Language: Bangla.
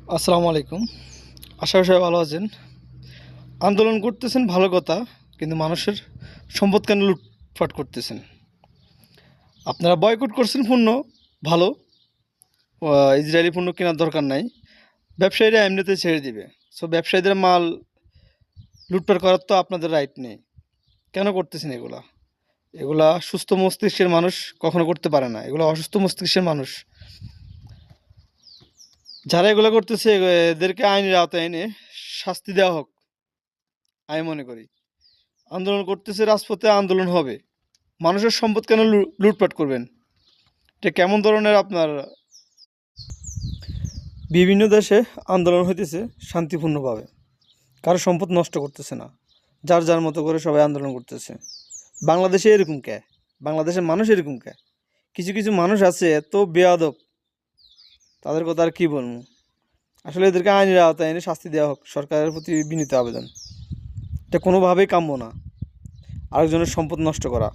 আসসালামু আলাইকুম। আশা করি সবাই ভালো আছেন। আন্দোলন করতেছেন ভালো কথা, কিন্তু মানুষের সম্পদ কেন লুটপাট করতেছেন? আপনারা বয়কট করছেন পণ্য, ভালো। ইসরায়েলি পণ্য কেনার দরকার নাই। ব্যবসায়ীরা এমনিতে ছেড়ে দিবে। সো ব্যবসায়ীদের মাল লুটপাট করার তো আপনাদের রাইট নেই। কেন করতেছেন এগুলা? এগুলা সুস্থ মস্তিষ্কের মানুষ কখনো করতে পারে না। এগুলো অসুস্থ মস্তিষ্কের মানুষ। যারা এগুলা করতেছে এদেরকে আইনের আওতায় এনে শাস্তি দেওয়া হোক, আমি মনে করি। আন্দোলন করতেছে, রাজপথে আন্দোলন হবে। মানুষের সম্পদ কেন লুটপাট করবেন? এটা কেমন ধরনের আপনার? বিভিন্ন দেশে আন্দোলন হইতেছে শান্তিপূর্ণভাবে, কারো সম্পদ নষ্ট করতেছে না, যার যার মতো করে সবাই আন্দোলন করতেছে। বাংলাদেশে এরকম কে? বাংলাদেশের মানুষ এরকম কে? কিছু কিছু মানুষ আছে এত বেয়াদব, তাদের কথা আর কি বলবো। আসলে এদেরকে আইনের আওতায় এনে শাস্তি দেওয়া হোক, সরকারের প্রতি বিনীত আবেদন। এটা কোনোভাবেই কাম্য না, আরেকজনের সম্পদ নষ্ট করা।